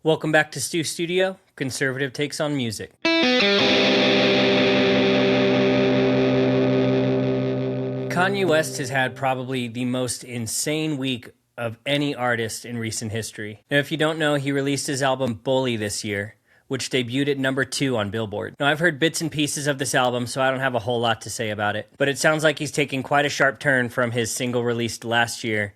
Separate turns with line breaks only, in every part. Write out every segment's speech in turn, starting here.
Welcome back to Stu Studio, Conservative Takes on Music. Kanye West has had probably the most insane week of any artist in recent history. Now, if you don't know, he released his album Bully this year, which debuted at number 2 on Billboard. Now, I've heard bits and pieces of this album, so I don't have a whole lot to say about it, but it sounds like he's taking quite a sharp turn from his single released last year,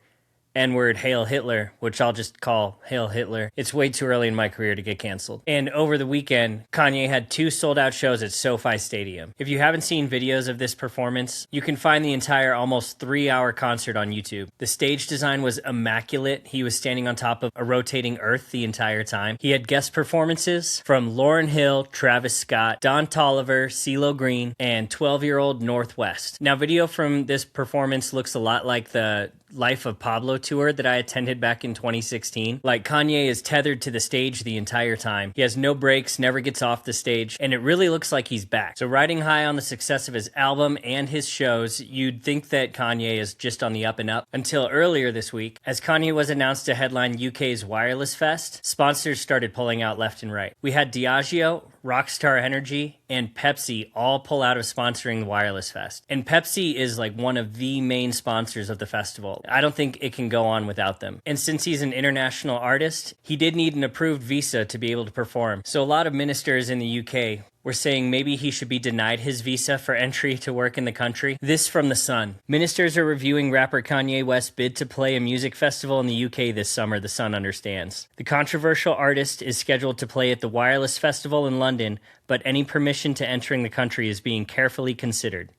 N-word Hail Hitler, which I'll just call Hail Hitler. It's way too early in my career to get canceled. And over the weekend, Kanye had 2 sold-out shows at SoFi Stadium. If you haven't seen videos of this performance, you can find the entire almost 3-hour concert on YouTube. The stage design was immaculate. He was standing on top of a rotating earth the entire time. He had guest performances from Lauryn Hill, Travis Scott, Don Toliver, CeeLo Green, and 12-year-old Northwest. Now, video from this performance looks a lot like the Life of Pablo tour that I attended back in 2016. Like, Kanye is tethered to the stage the entire time. He has no breaks, never gets off the stage, and it really looks like he's back. So riding high on the success of his album and his shows, you'd think that Kanye is just on the up and up until earlier this week. As Kanye was announced to headline UK's Wireless Fest, sponsors started pulling out left and right. We had Diageo, Rockstar Energy, and Pepsi all pull out of sponsoring the Wireless Fest. And Pepsi is like one of the main sponsors of the festival. I don't think it can go on without them. And since he's an international artist, he did need an approved visa to be able to perform. So a lot of ministers in the UK were saying maybe he should be denied his visa for entry to work in the country. This from The Sun. Ministers are reviewing rapper Kanye West's bid to play a music festival in the UK this summer, The Sun understands. The controversial artist is scheduled to play at the Wireless Festival in London, but any permission to entering the country is being carefully considered.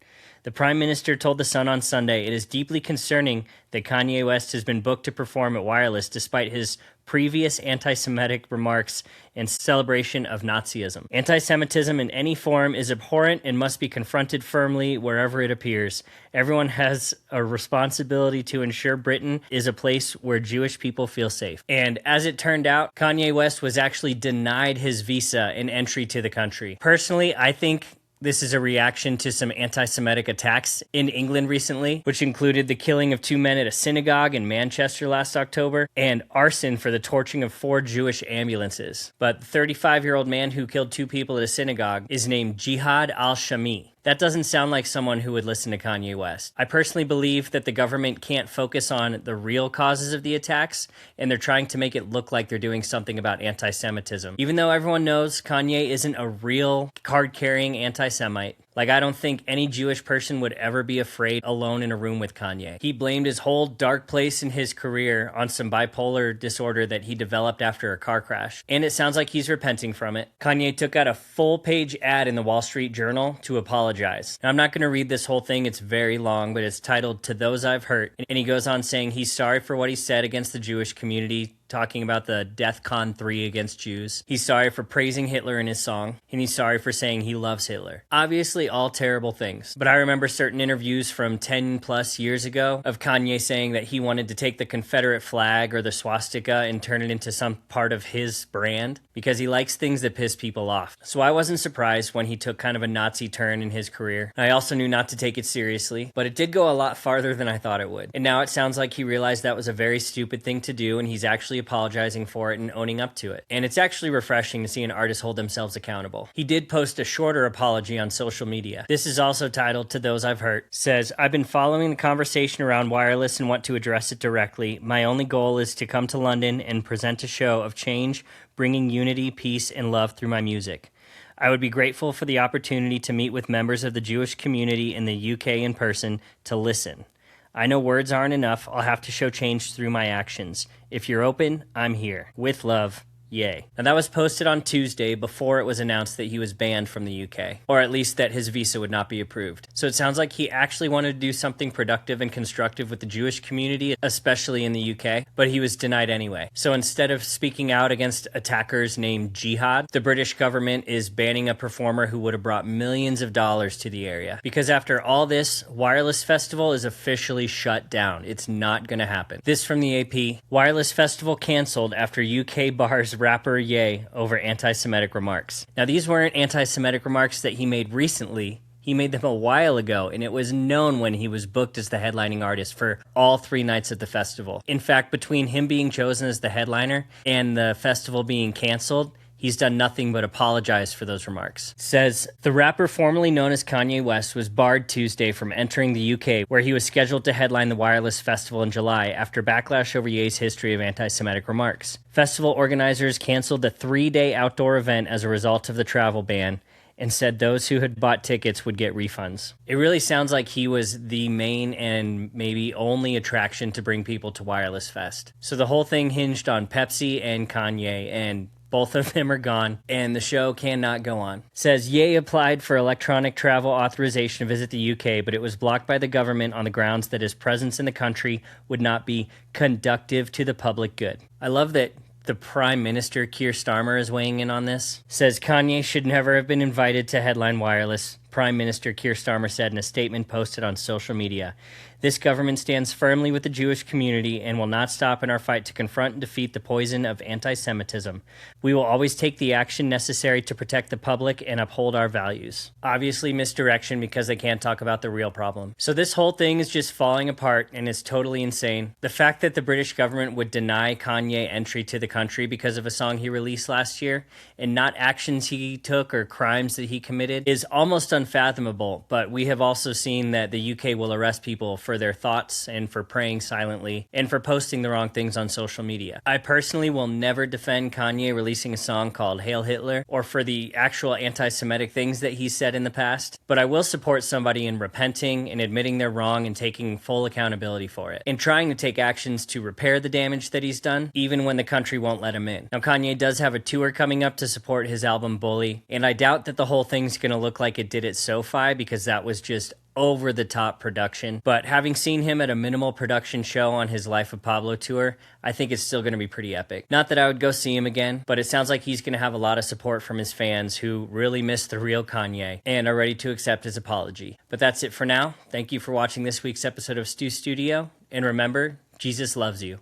The Prime Minister told The Sun on Sunday it is deeply concerning that Kanye West has been booked to perform at Wireless despite his previous anti-Semitic remarks and celebration of Nazism. Anti-Semitism in any form is abhorrent and must be confronted firmly wherever it appears. Everyone has a responsibility to ensure Britain is a place where Jewish people feel safe. And as it turned out, Kanye West was actually denied his visa and entry to the country. Personally, I think this is a reaction to some anti-Semitic attacks in England recently, which included the killing of 2 men at a synagogue in Manchester last October and arson for the torching of 4 Jewish ambulances. But the 35-year-old man who killed 2 people at a synagogue is named Jihad al-Shami. That doesn't sound like someone who would listen to Kanye West. I personally believe that the government can't focus on the real causes of the attacks, and they're trying to make it look like they're doing something about anti-Semitism. Even though everyone knows Kanye isn't a real card-carrying anti-Semite. Like, I don't think any Jewish person would ever be afraid alone in a room with Kanye. He blamed his whole dark place in his career on some bipolar disorder that he developed after a car crash. And it sounds like he's repenting from it. Kanye took out a full-page ad in the Wall Street Journal to apologize. Now, I'm not going to read this whole thing. It's very long, but it's titled "To Those I've Hurt." And he goes on saying he's sorry for what he said against the Jewish community, talking about the DEFCON 3 against Jews. He's sorry for praising Hitler in his song, and he's sorry for saying he loves Hitler. Obviously, all terrible things. But I remember certain interviews from 10 plus years ago of Kanye saying that he wanted to take the Confederate flag or the swastika and turn it into some part of his brand because he likes things that piss people off. So I wasn't surprised when he took kind of a Nazi turn in his career. I also knew not to take it seriously, but it did go a lot farther than I thought it would. And now it sounds like he realized that was a very stupid thing to do, and he's actually apologizing for it and owning up to it. And it's actually refreshing to see an artist hold themselves accountable. He did post a shorter apology on social media. This is also titled "To Those I've Hurt." Says, "I've been following the conversation around Wireless and want to address it directly. My only goal is to come to London and present a show of change, bringing unity, peace, and love through my music. I would be grateful for the opportunity to meet with members of the Jewish community in the UK in person to listen. I know words aren't enough. I'll have to show change through my actions. If you're open, I'm here. With love, Yay. Now that was posted on Tuesday before it was announced that he was banned from the UK, or at least that his visa would not be approved. So it sounds like he actually wanted to do something productive and constructive with the Jewish community, especially in the UK, but he was denied anyway. So instead of speaking out against attackers named Jihad, the British government is banning a performer who would have brought millions of dollars to the area. Because after all this, Wireless Festival is officially shut down. It's not going to happen. This from the AP. Wireless Festival canceled after UK bars rapper Ye over anti-Semitic remarks. Now these weren't anti-Semitic remarks that he made recently. He made them a while ago, and it was known when he was booked as the headlining artist for all 3 nights at the festival. In fact, between him being chosen as the headliner and the festival being canceled, he's done nothing but apologize for those remarks. Says, the rapper formerly known as Kanye West was barred Tuesday from entering the UK, where he was scheduled to headline the Wireless Festival in July after backlash over Ye's history of anti-Semitic remarks. Festival organizers canceled the 3-day outdoor event as a result of the travel ban, and said those who had bought tickets would get refunds. It really sounds like he was the main and maybe only attraction to bring people to Wireless Fest. So the whole thing hinged on Pepsi and Kanye, and both of them are gone, and the show cannot go on. Says, Ye applied for electronic travel authorization to visit the UK, but it was blocked by the government on the grounds that his presence in the country would not be conducive to the public good. I love that the Prime Minister, Keir Starmer, is weighing in on this. Says Kanye should never have been invited to headline Wireless. Prime Minister Keir Starmer said in a statement posted on social media, this government stands firmly with the Jewish community and will not stop in our fight to confront and defeat the poison of anti-Semitism. We will always take the action necessary to protect the public and uphold our values. Obviously misdirection because they can't talk about the real problem. So this whole thing is just falling apart and it's totally insane. The fact that the British government would deny Kanye entry to the country because of a song he released last year and not actions he took or crimes that he committed is almost unfathomable, but we have also seen that the UK will arrest people for their thoughts and for praying silently and for posting the wrong things on social media. I personally will never defend Kanye releasing a song called Hail Hitler or for the actual anti-Semitic things that he said in the past, but I will support somebody in repenting and admitting they're wrong and taking full accountability for it and trying to take actions to repair the damage that he's done, even when the country won't let him in. Now, Kanye does have a tour coming up to support his album Bully, and I doubt that the whole thing's going to look like it did at SoFi because that was just over-the-top production. But having seen him at a minimal production show on his Life of Pablo tour, I think it's still going to be pretty epic. Not that I would go see him again, but it sounds like he's going to have a lot of support from his fans who really miss the real Kanye and are ready to accept his apology. But that's it for now. Thank you for watching this week's episode of Stu Studio, and remember, Jesus loves you.